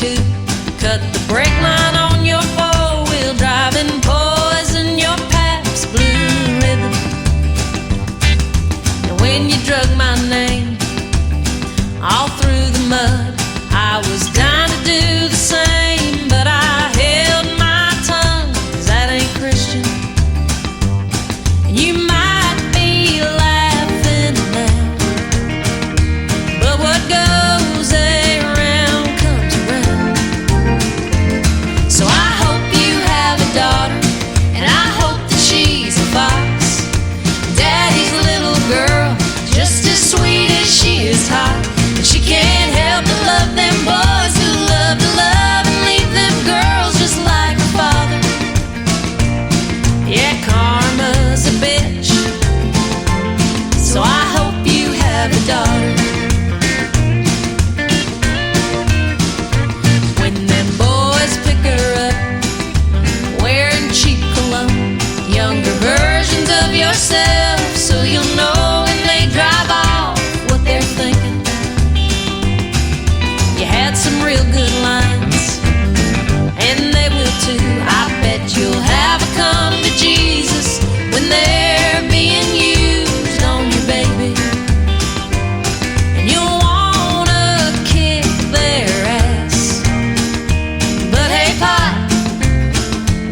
too. Cut the brake line on your four-wheel drive and poison your Pabst Blue Ribbon. And when you drug my name all through the mud, I was dying to do the same, but I held my tongue, 'cause that ain't Christian. And you might be laughing now, but what goes around comes around. So I hope you have a daughter, and I hope that she's a fox. Daddy's little girl, just as sweet as she is hot. And she can't help but love them boys who love to love and leave them girls just like her father. Yeah, karma's a bitch, so I hope you have a daughter. When them boys pick her up, wearing cheap cologne, younger versions of yourself, so you'll know when they drive off what they're thinking. You had some real good lines, and they will too. I bet you'll have a come to Jesus when they're being used on you, baby. And you'll wanna kick their ass. But hey, Pot,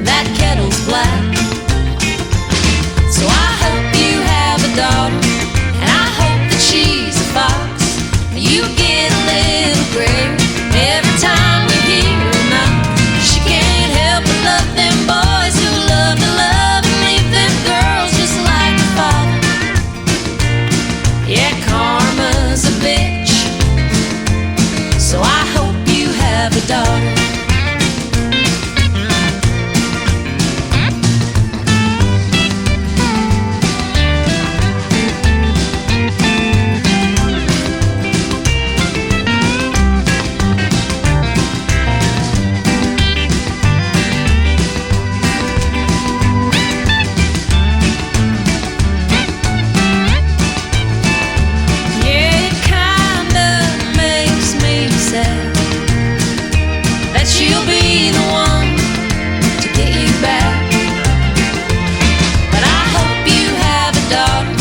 that kettle's black. So I hope you have a daughter, and I hope that she's a fox. You get a little grayer every time you hear her knock. She can't help but love them boys who love to love and leave them girls just like her father. Yeah, karma's a bitch, so I hope you have a daughter. Yeah, it kinda makes me sad that she'll be the one to get you back. But I hope you have a daughter,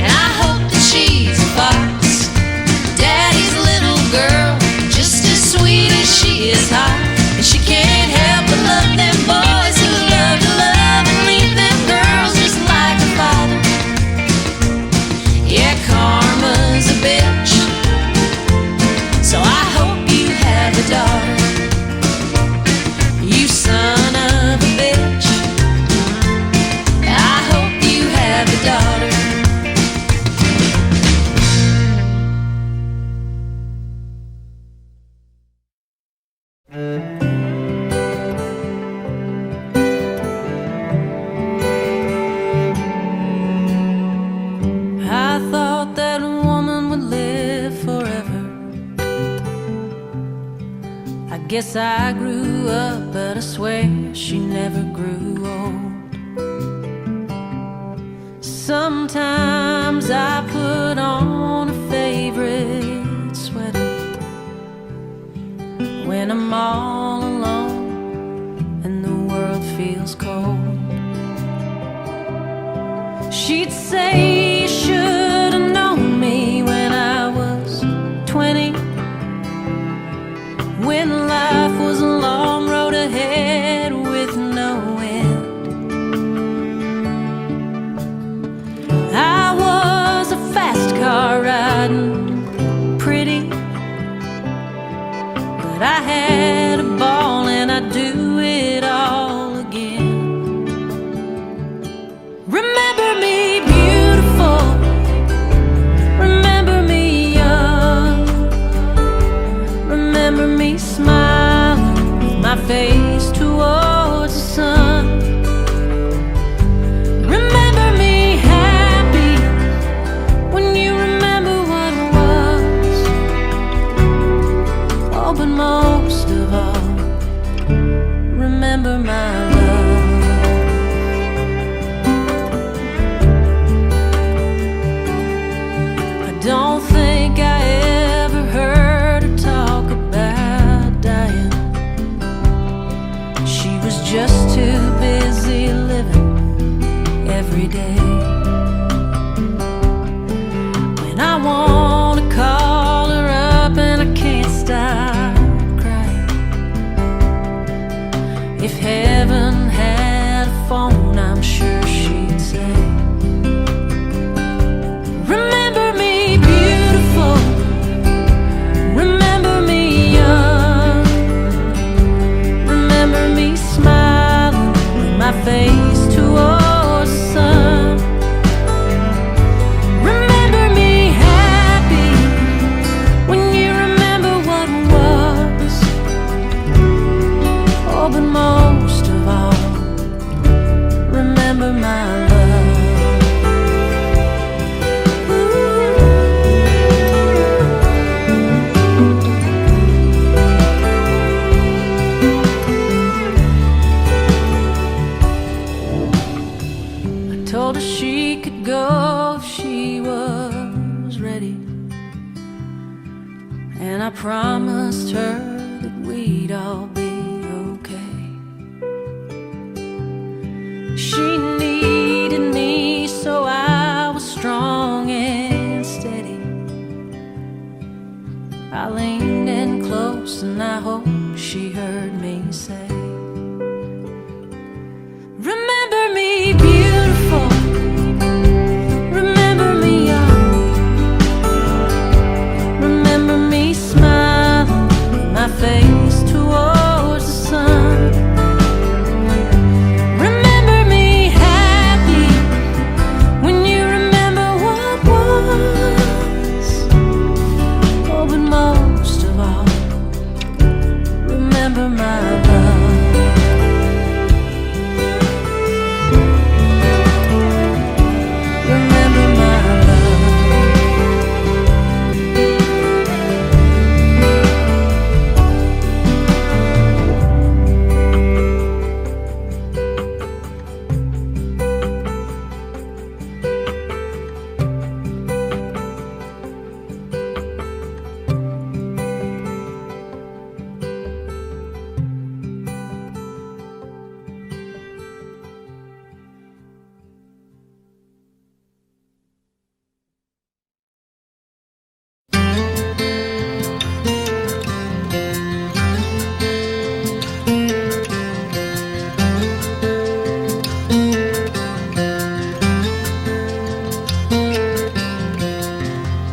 and I hope that she's a fox. Daddy's little girl, just as sweet as she is hot. And she can't help but love them boys who love to love and leave them girls just like her father. Yeah, karma's a bitch, so I hope you have a daughter. You son of a bitch, I hope you have a daughter. I thought that a woman would live forever. I guess I grew up, but I swear she never grew old. Sometimes I put on a favorite sweater when I'm all alone and the world feels cold. She'd say, "You should have known me when I was 20, when life was a long road ahead with no end. I was a fast car riding pretty, but I had a ball and I'd do it all again. Remember me beautiful, remember me young, remember me smiling with my face towards the sun. Remember me happy when you remember what it was. Oh, but most every day. When I want to call her up and I can't stop crying. If heaven had a phone, I'm sure she'd say, remember me beautiful, remember me young, remember me smiling with my face towards the sun. Remember me happy when you remember what was. Oh, but most of all, remember my love. I told her she could go if she was ready, and I promised her that we'd all be okay. She needed me, so I was strong and steady. I leaned in close and I hope she heard me say, remember me beautiful, remember me young, remember me smiling with my face towards the sun. Remember me happy when you remember what was. Oh, but most of all, remember my love. Remember my love.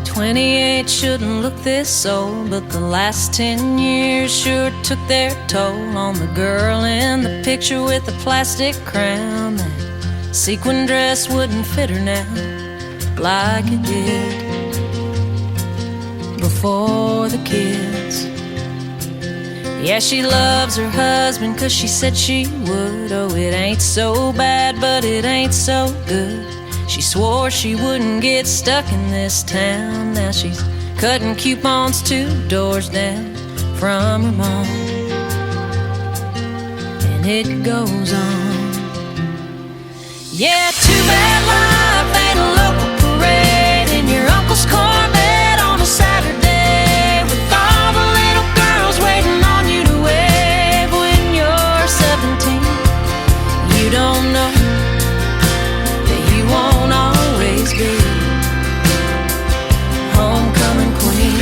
28 shouldn't look this old, but the last 10 years sure took their toll on the girl in the picture with the plastic crown. That sequin dress wouldn't fit her now like it did before the kids. Yeah, she loves her husband 'cause she said she would. Oh, it ain't so bad, but it ain't so good. She swore she wouldn't get stuck in this town. Now she's cutting coupons 2 doors down from her mom. And it goes on. Yeah, too bad life ain't a local parade in your uncle's Corvette on a Saturday, with all the little girls waiting on you to wave when you're 17. You don't know that you won't always be homecoming queen.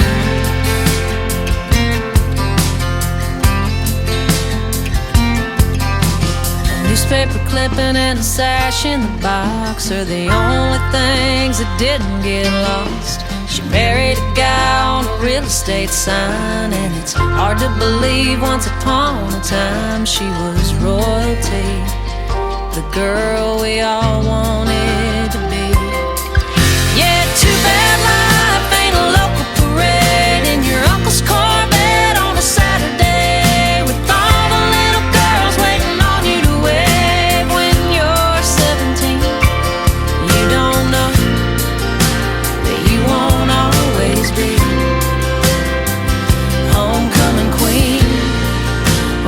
A newspaper clipping and a sash in the box are the only things that didn't get lost. She married a guy on a real estate sign, and it's hard to believe once upon a time she was royalty, the girl we all wanted to be. Yeah, too bad life ain't a local parade in your uncle's Corvette on a Saturday, with all the little girls waiting on you to wave when you're 17. You don't know that you won't always be homecoming queen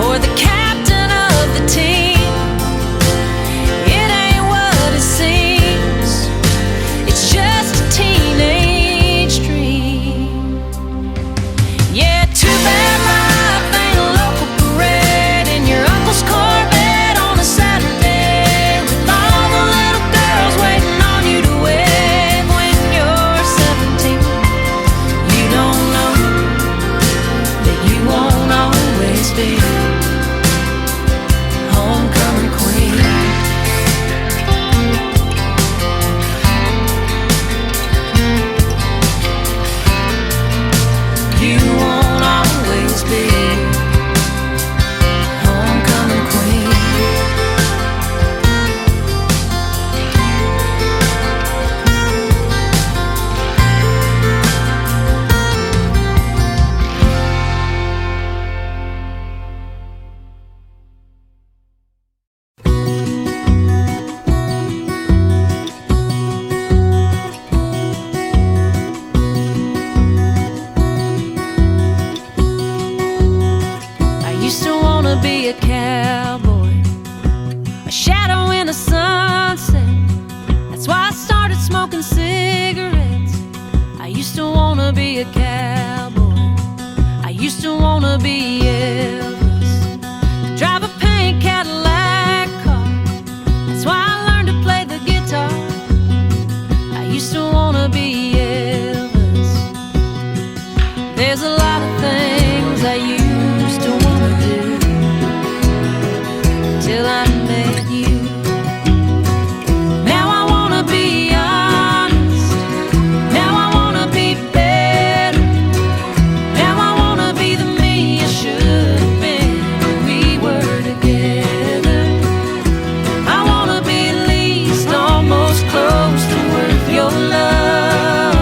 or the captain of the team. It ain't what it seems. It's just a teenage used to wanna be a cowboy. I used to wanna be Elvis. Drive a pink Cadillac car. That's why I learned to play the guitar. I used to wanna be Elvis. There's a lot of things I used to wanna do till I met you. Now I wanna be honest. Now I wanna be better. Now I wanna be the me I should have been when we were together. I wanna be at least almost close to worth your love.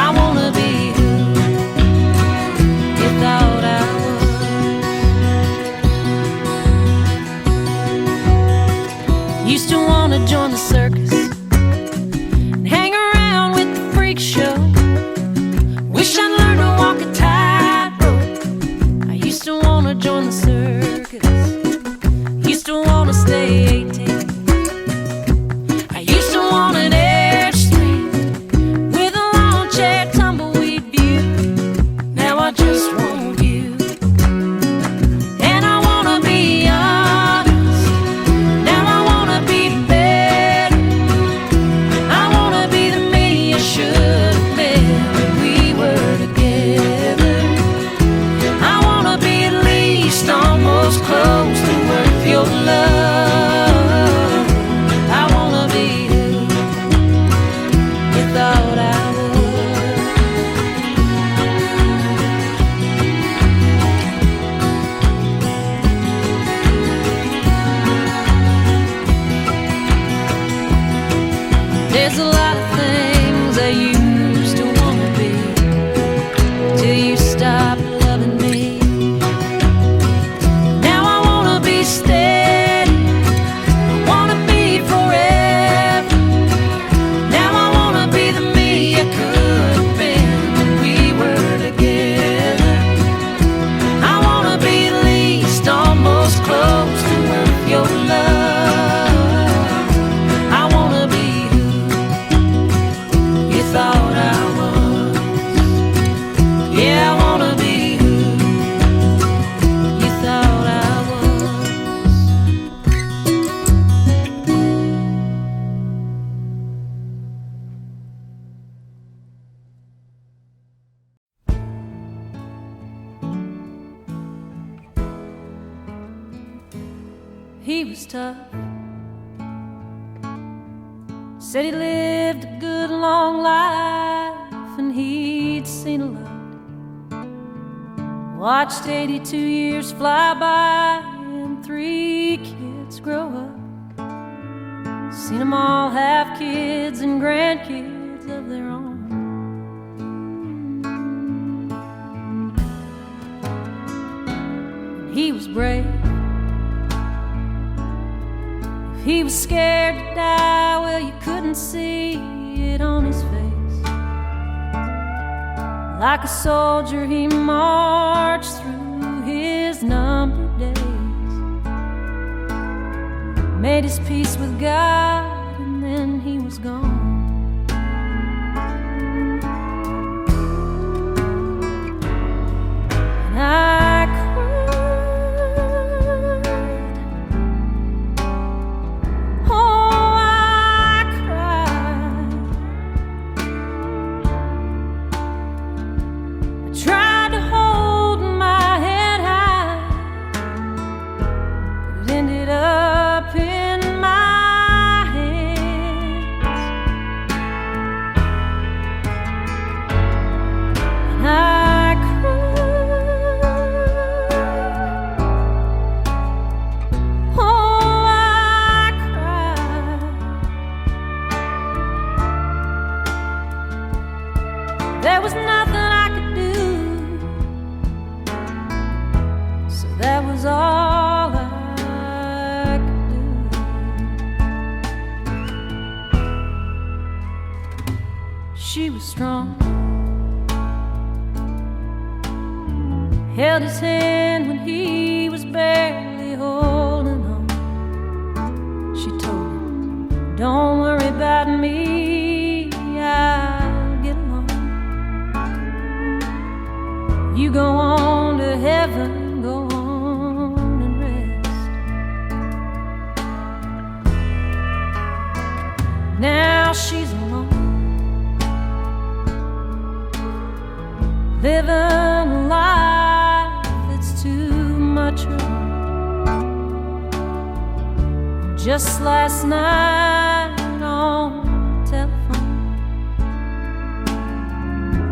I wanna be who you thought I was. Used to wanna join the circus and hang around with the freak show. Wish I'd learned to walk a tightrope. I used to wanna join the circus. Used to wanna stay 18. I used to want an Airstream with a lawn chair tumbleweed view. Now I just want you. And I wanna be honest. Now I wanna be better. I wanna be the me I should have been when we were together. I wanna be at least almost close to worth your love. I wanna be who you thought I was. There's a lot of things I used to wanna be till you stopped loving me. Now I wanna be steady. I wanna be forever. Now I wanna be the me I could have been when we were together. I wanna be at least almost close to worth your love. I wanna be who you thought I was. Yeah, I wanna be who you thought I was. He was tough. Said he lived a good long life and he'd seen a lot. Watched 82 years fly by and 3 kids grow up. Seen them all have kids and grandkids of their own. And he was brave. If he was scared to die, well, you couldn't see it on his face. Like a soldier, he marched through his numbered days. Made his peace with God, and then he was gone. And I cried. Oh, I cried. I tried to hold my head high, but it ended up in my hands. And I cried. Oh, I cried. There was nothing I could do, so that was all I could do. She was strong. Held his hand when he was barely holding on. She told him, "Don't worry about me, I'll get along." You go on to heaven, go on and rest. Now she's alone, living a life that's too much her own. Just last night on the telephone,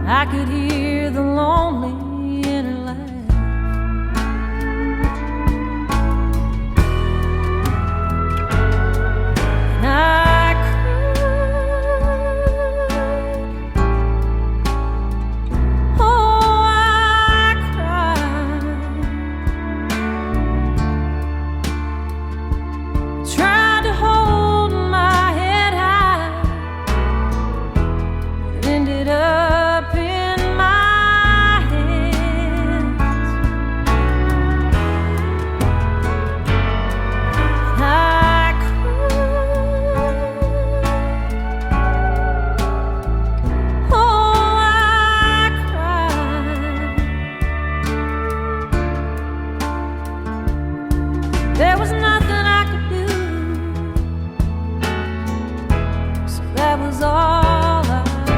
I could hear the lonely in her laugh. And I cried, oh, I cried. Tried to hold my head high, but ended up in my hands. I cried, oh, I cried. There was nothing I could do, so that was all I could do.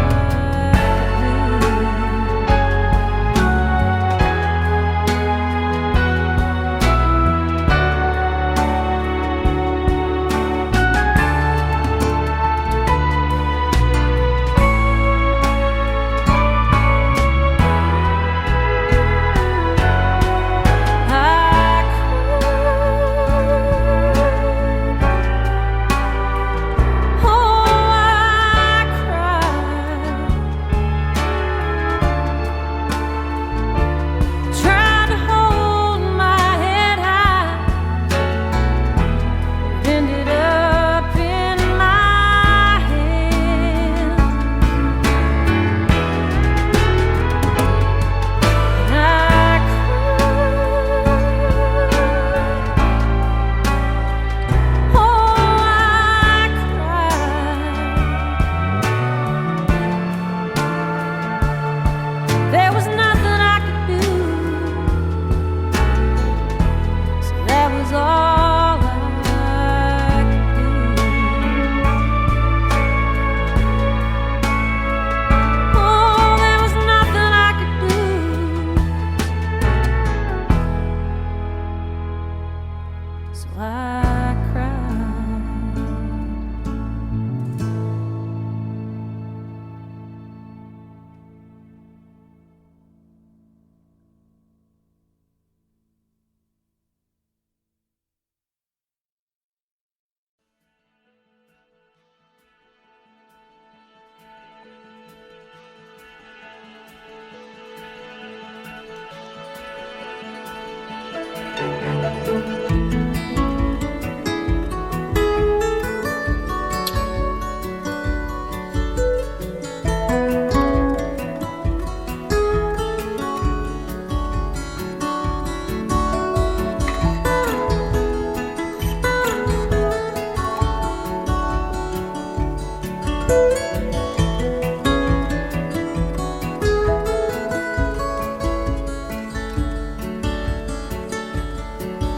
I cried, oh, I cried. Tried to hold my head high, but ended up in my hands. And I cried, oh, I cried. There was nothing I could do, so that was all I could do. Oh, there was nothing I could do, so I cried.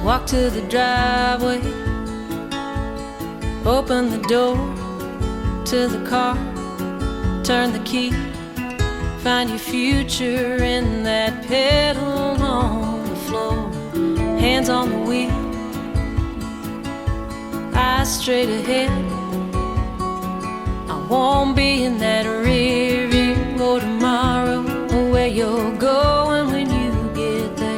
Walk to the driveway, open the door to the car, turn the key, find your future in that pedal on the floor. Hands on the wheel, eyes straight ahead. I won't be in that rear view or tomorrow, or where you're going when you get there.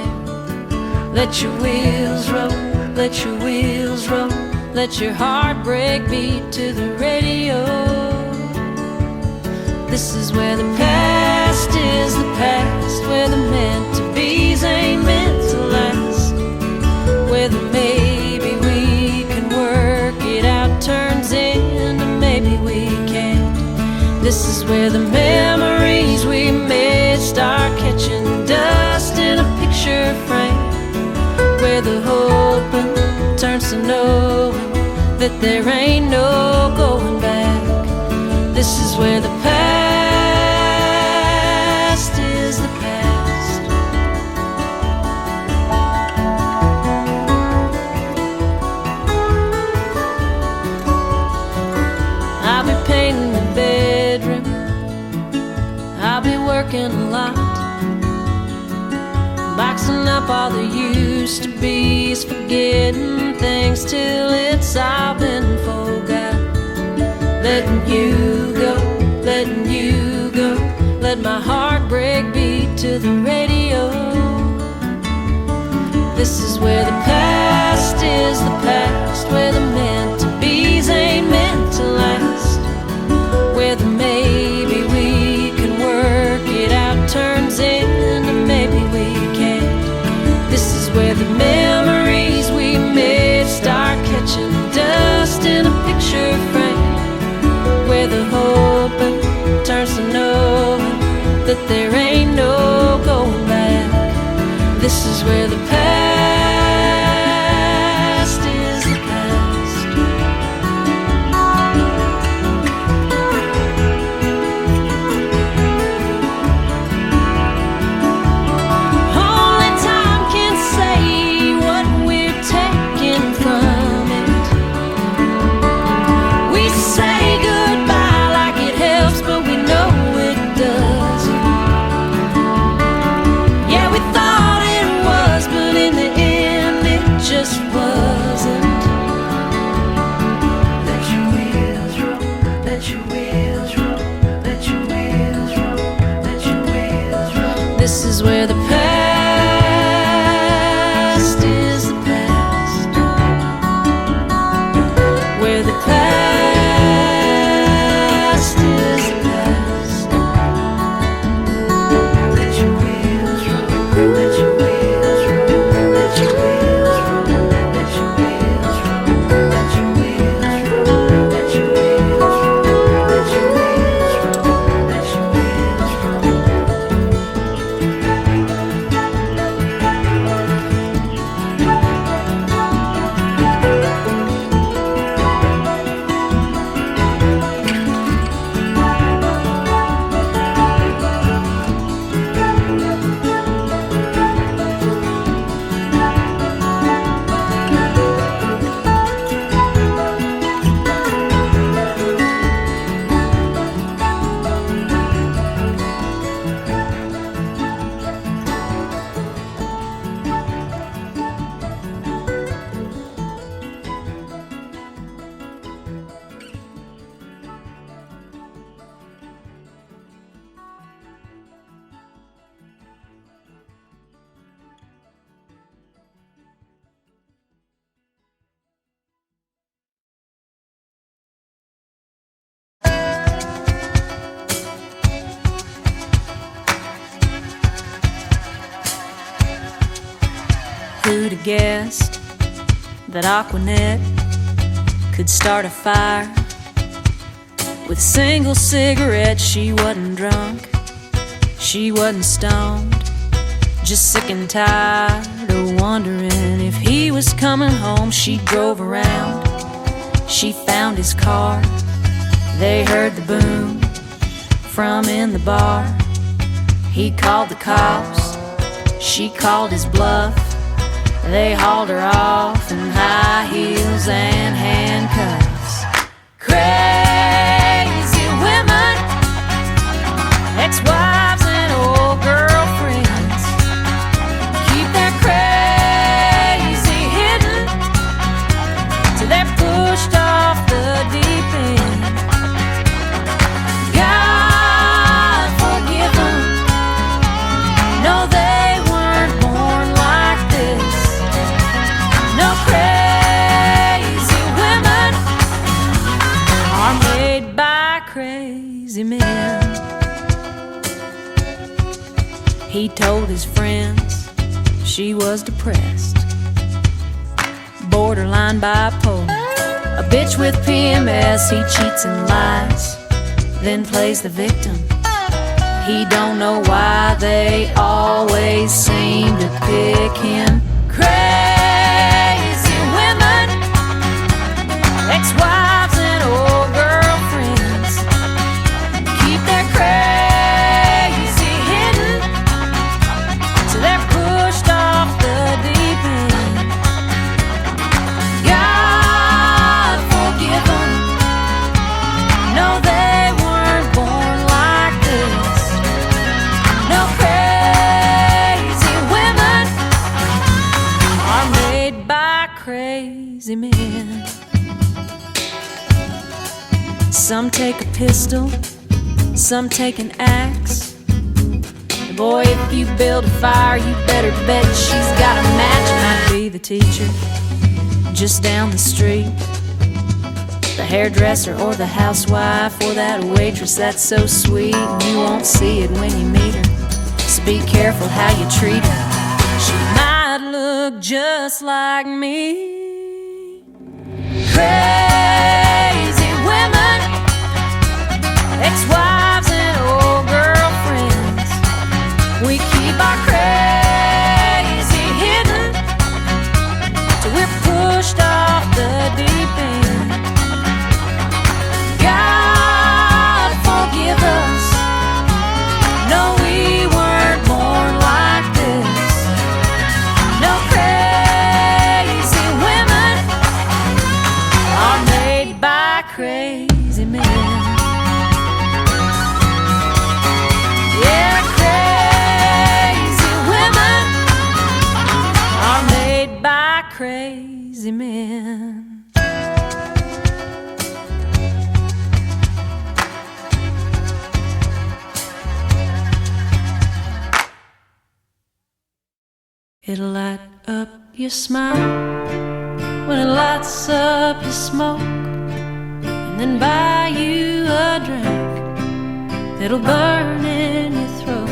Let your wheels roll, let your wheels roll, let your heartbreak beat to the radio. This is where the past is the past, where the meant-to-bes ain't meant to last, where the maybe we can work it out turns into maybe we can't. This is where the memories we made start catching dust in a picture frame, where the hoping turns to knowing that there ain't no going back. This is where the past is the past. working a lot, boxing up all the used to be's, forgetting things till it's all been forgot. Letting you go, letting you go, let my heartbreak beat to the radio. This is where the past is the past, where the meant-to-be's ain't meant to last, where the maybe we can work it out turns into maybe we can't. This is where the memories we made start catching dust in a picture frame, where the hope turns to knowing that there ain't no going back. This is where the past is the past. Only time can say what we're taking from it. We say goodbye like it helps, but we know it doesn't. Yeah, we thought it was, but in the end it just wasn't. Let your wheels roll, let your wheels roll, let your wheels roll, let your wheels roll. This is where the past is the past, where the past is the past. Let your wheels roll, let your wheels roll, let your wheels roll, let your wheels roll, let your wheels roll, let your wheels roll, let your wheels roll, let your wheels roll. Who'd have guessed that Aquanet could start a fire with a single cigarette? She wasn't drunk, she wasn't stoned, just sick and tired of wondering if he was coming home. She drove around, she found his car, they heard the boom from in the bar. He called the cops, she called his bluff. They hauled her off in high heels and handcuffs. Crazy women, ex-wives and old girlfriends, keep their crazy hidden till they're pushed off the deep end. God forgive them, no, they weren't born like this. No, crazy women are made by crazy men. He told his friends she was depressed, borderline bipolar, a bitch with PMS. He cheats and lies, then plays the victim. He don't know why they always seem to pick him. Crazy women, ex-wives and old girlfriends, keep their crazy hidden till they're pushed off the deep end. God forgive them, no, they weren't born like this. crazy men. Some take a pistol, some take an axe. And boy, if you build a fire, you better bet she's got a match. Might be the teacher just down the street, the hairdresser or the housewife, or that waitress that's so sweet and you won't see it when you meet her. So be careful how you treat her. She might look just like me. Crazy women, ex-wives and old girlfriends. We keep our crazy hidden till we're pushed off the deep end. God forgive us. No, we weren't born like this. No, crazy women are made by crazy men. Yeah, crazy women are made by crazy men. It'll light up your smile when it lights up your smoke, and then buy you a drink that'll burn in your throat.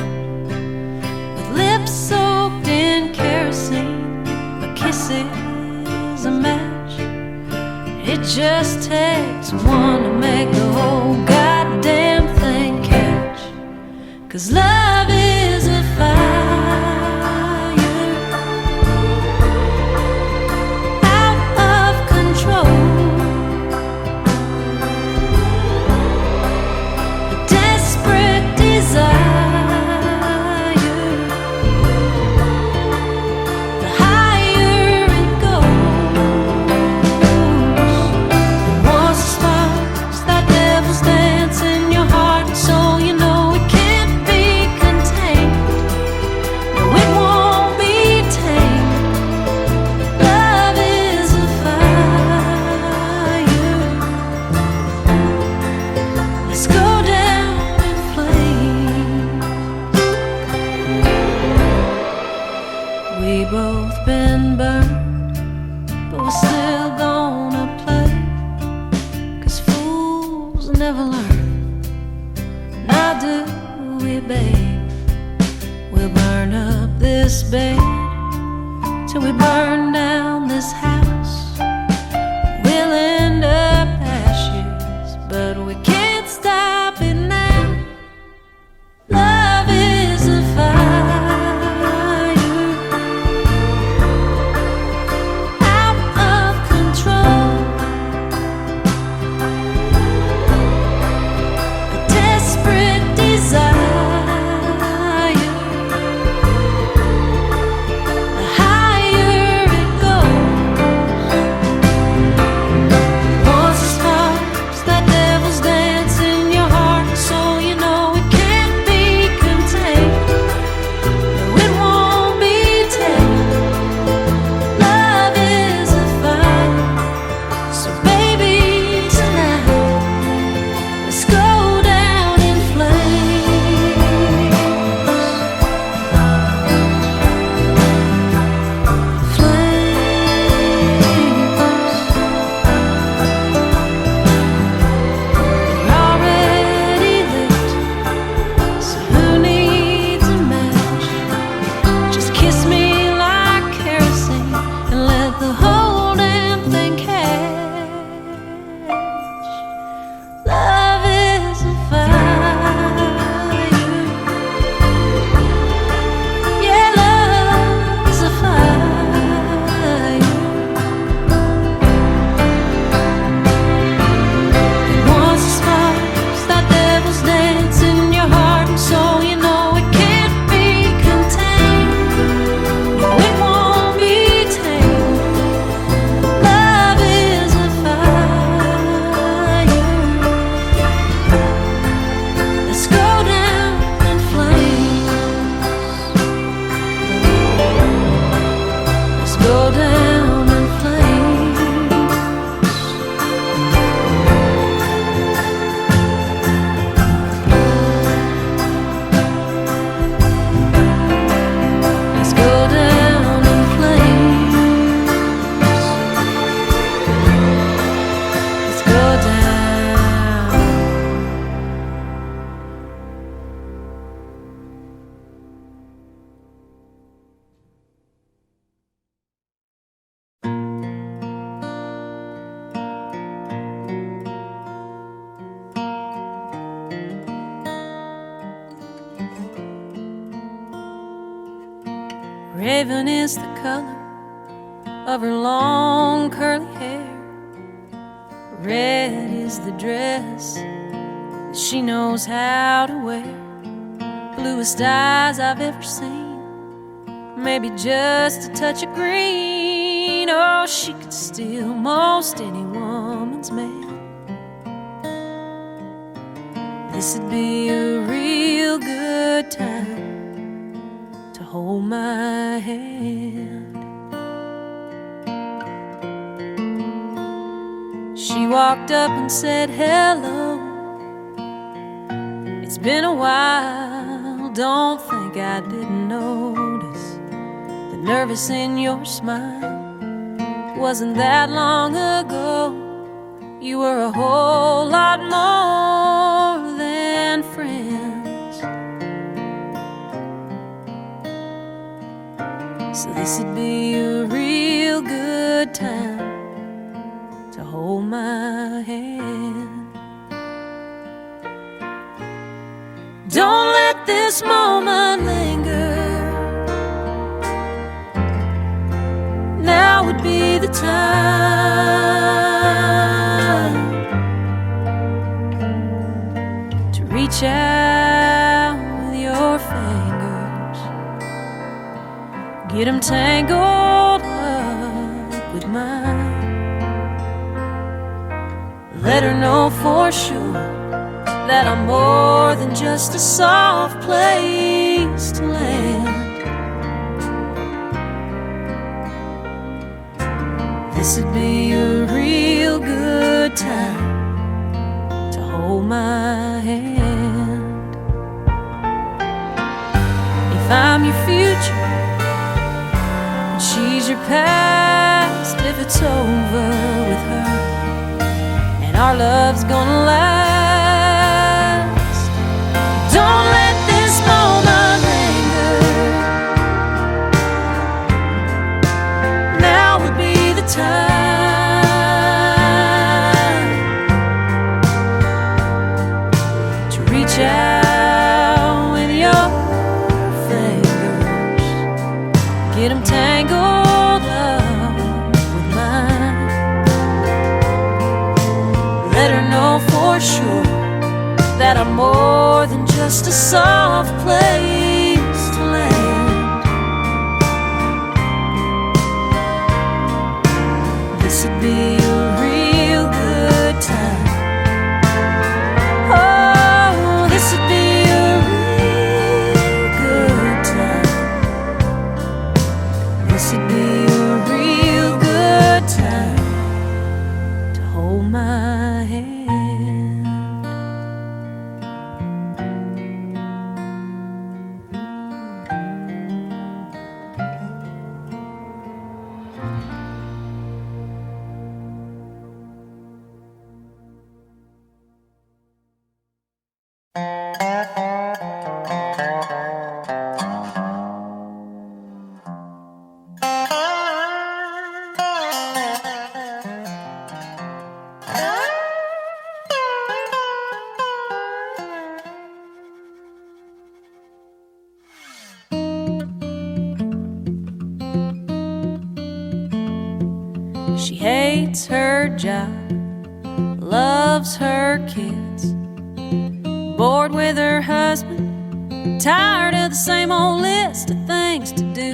With lips soaked in kerosene, a kiss is a match. It just takes one to make the whole goddamn thing catch. 'Cause love is a fire bed till we burn down this house. We'll end up ashes, but we can't stop it now. Love is a fire out of control, a desperate desire. The higher it goes, Raven is the color of her long curly hair. Red is the dress that she knows how to wear. Bluest eyes I've ever seen, maybe just a touch of green. Oh, she could steal most any woman's man. This'd be a real good time to hold my hand. She walked up and said, hello. It's been a while, don't think I didn't notice the nervous in your smile. Wasn't that long ago, you were a whole lot more than friends. So this'd be a real good time to hold my hand. Don't let this moment linger. Now would be the time to reach out with your fingers, get 'em tangled up with mine. Let her know for sure that I'm more than just a soft place to land. This'd be a real good time to hold my hand. If I'm your future and she's your past, if it's over with her and our love's gonna last, don't let this moment linger. Now would be the time to reach out with your fingers, get 'em tangled up with mine. Let her know for sure that I'm more than just a soft place to land. This'd be a real good time. Oh, this'd be a real good time. This'd be a real good time to hold my hand. She hates her job, loves her kids, bored with her husband, tired of the same old list of things to do.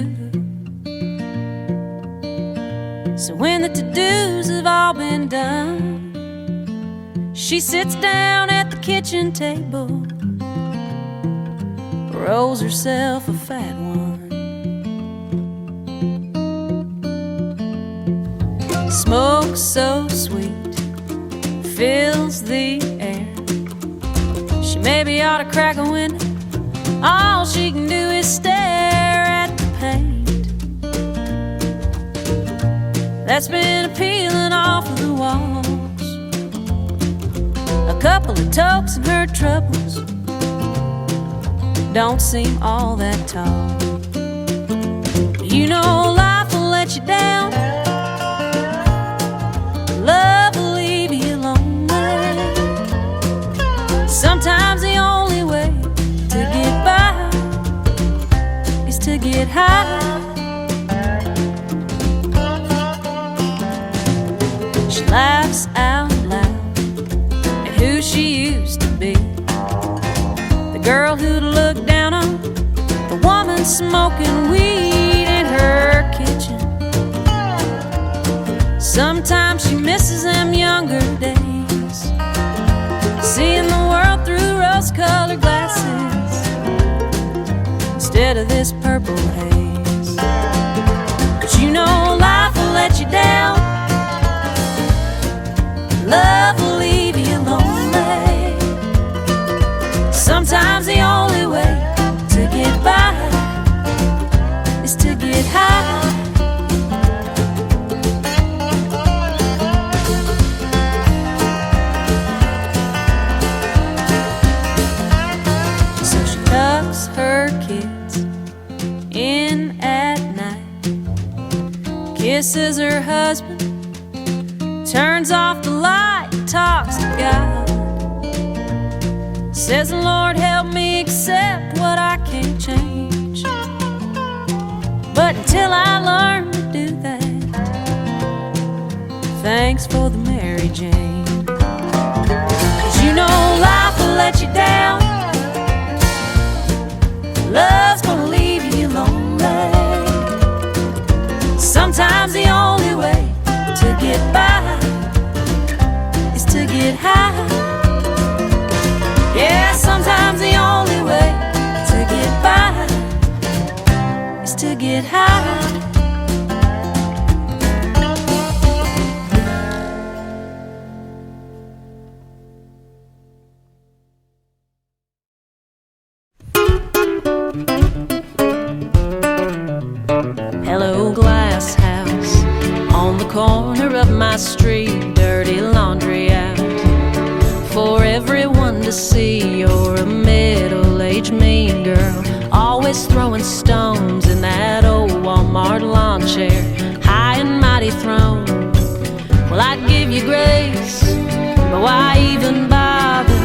So when the to-dos have all been done, she sits down at the kitchen table, rolls herself a fat one. Smoke so sweet fills the air. She maybe ought to crack a window. All she can do is stare at the paint that's been peeling off of the walls. A couple of tokes and her troubles don't seem all that tall. You know life will let you down, love will leave you lonely. Sometimes the only way to get by is to get high. misses them younger days, seeing the world through rose-colored glasses instead of this purple haze. But you know life will let you down, love will leave you lonely. Sometimes the only way to get by is to get high. So she tucks her kids in at night, kisses her husband, turns off the light, talks to God, says, Lord, help me accept what I can't change. But until I learn to do that, thanks for the Mary Jane. 'Cause you know life will let you down, love's gonna leave you lonely. Sometimes the only way to get by is to get high. Yeah, sometimes the only way to get by is to get high. Hello, glass house on the corner of my street, dirty laundry out for everyone to see. You're a middle-aged mean girl, always throwing stones in that old Walmart lawn chair, high and mighty throne. Well, I'd give you grace, but why even bother?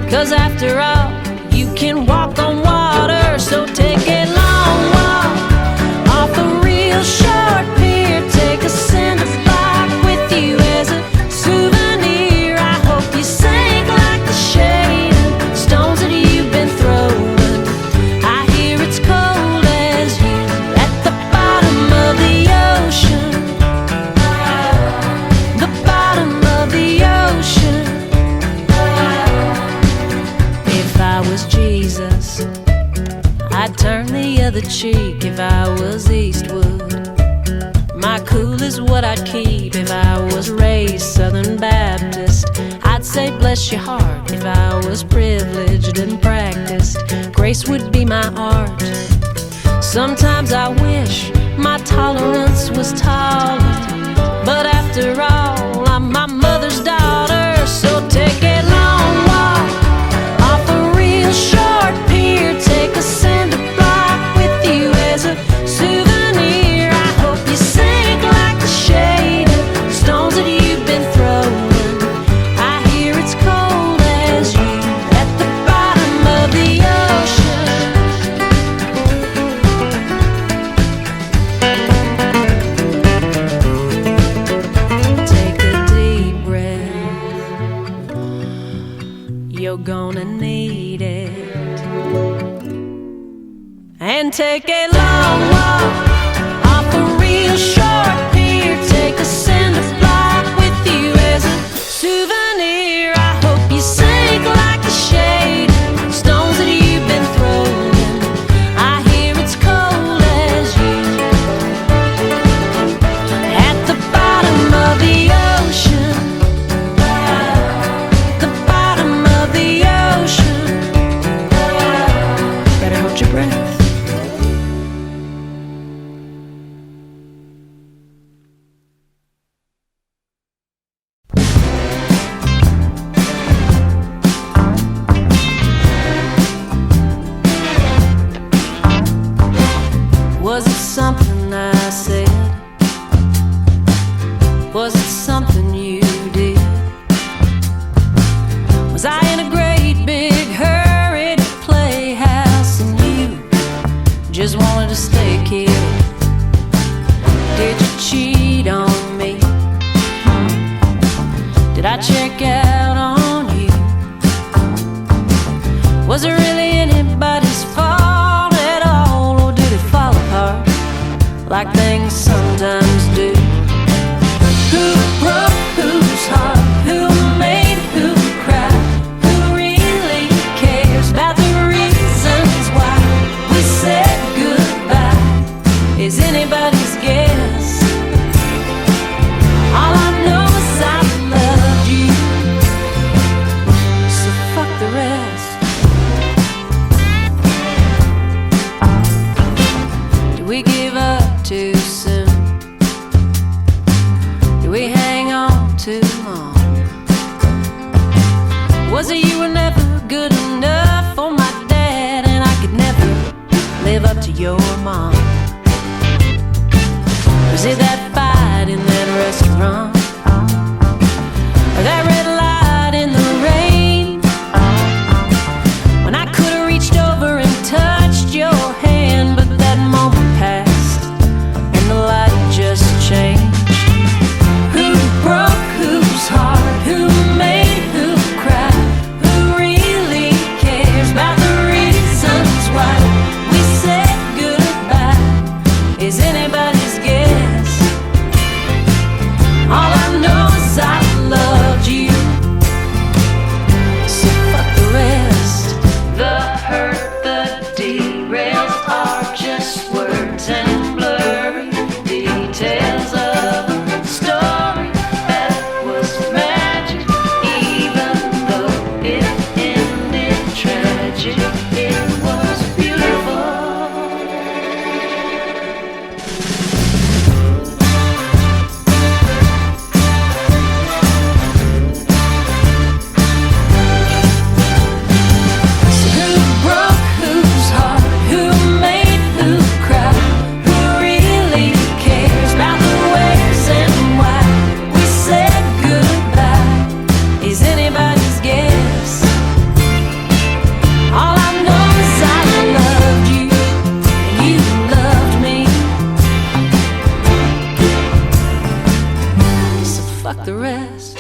'Cause after all, you can walk on water. So take a long walk off a real short pier, take a cinder block with you as a souvenir. I hope you sink like the shade and stones that you've been throwing. I hear it's cold as you at the bottom of the ocean, the bottom of the ocean. If I was Jesus, I'd turn the other cheek. If I was Eastwood, my cool is what I'd keep. If I was raised Southern Baptist, I'd say bless your heart. If I was privileged and practiced, grace would be my art. Sometimes I wish my tolerance was taller, but after all, I'm my mother's daughter. So take a long walk off a real short pier, take a cinder block with you as a souvenir. I hope you sink like the shade of stones that you've been throwing. I hear it's cold as you at the bottom of the ocean. Take a deep breath, you're gonna need it. And take a long walk off a real short pier, take a cinder block with you as a souvenir. I hope you sink like the shade stones that you've been throwing. I hear it's cold as you at the bottom of the ocean, the bottom of the ocean. Better hold your breath. Was it something I said? Was it something you did? Was I in a great big hurry to play house and you just wanted to stay kid? Did you cheat on me? Did I check out on you? Was it really anybody's fault at all, or did it fall apart like things sometimes do? Who broke who? your mom. Was it that fight in that restaurant? Or that red light in the rain? When I could have reached over and touched your hand, but that moment passed and the light just changed. Who broke whose heart? Who made who cry? Who really cares about the reasons why we said goodbye? Is anybody's guess? All I know is I loved you, so fuck the rest. The hurt, the derails are just words and blurry details of a story that was magic. Even though it ended tragic, it was beautiful. So who broke whose heart? Who made who cry? Who really cares about the where's and why we said goodbye? Is anybody's guess? All I know is I loved you and you loved me, so fuck the rest.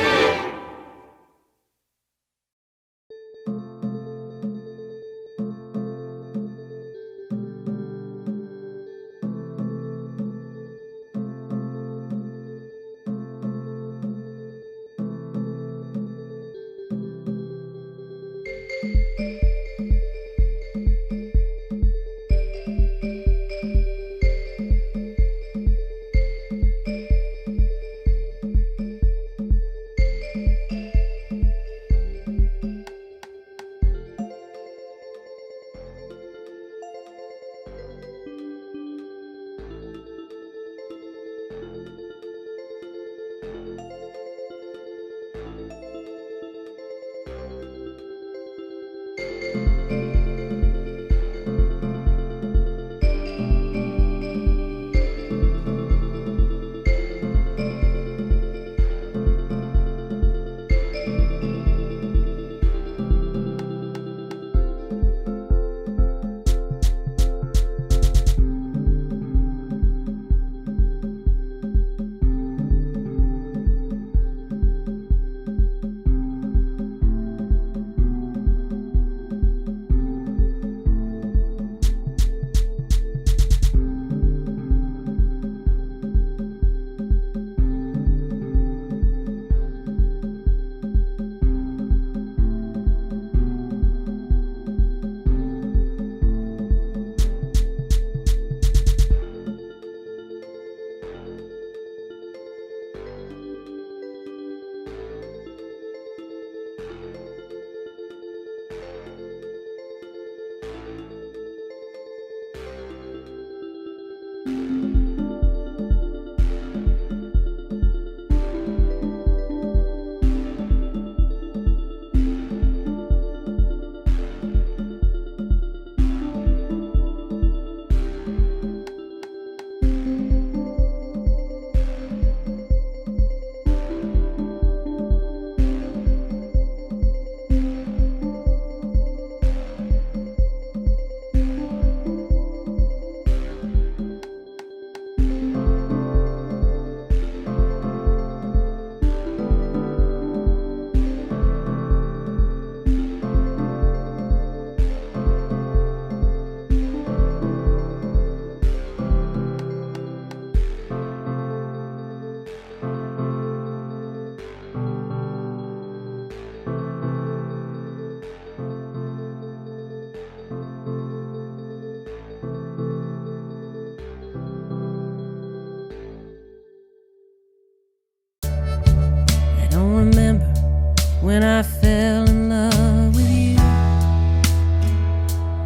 when I fell in love with you.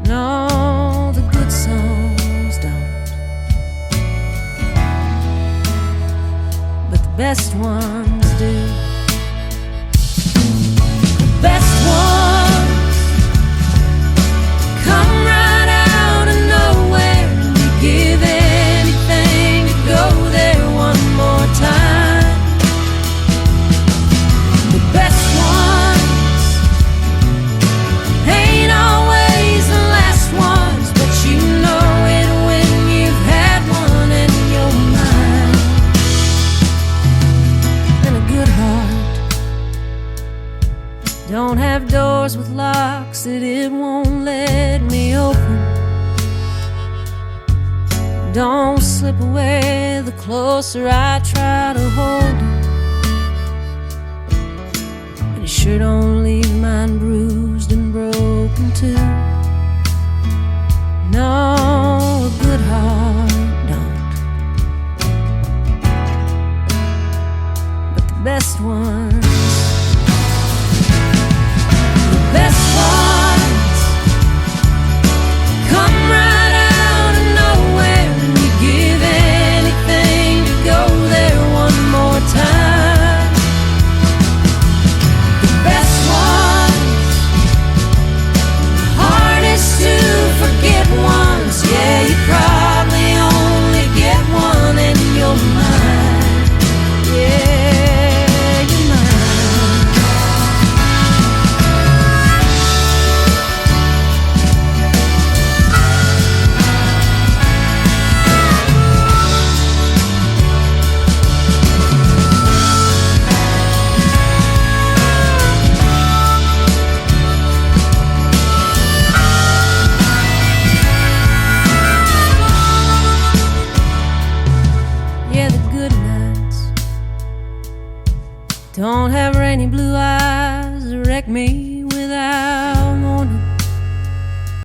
No, the good songs don't, but the best ones do. The best ones come right out of nowhere and that it won't let me open. Don't slip away the closer I try to hold you. And you sure don't leave mine bruised and broken too. No, a good heart don't. But the best ones, come right out of nowhere, and you give anything to go there one more time. The best ones, hardest to forget ones. Yeah, you probably only get one in your mind. Yeah, your mind. Don't have rainy blue eyes that wreck me.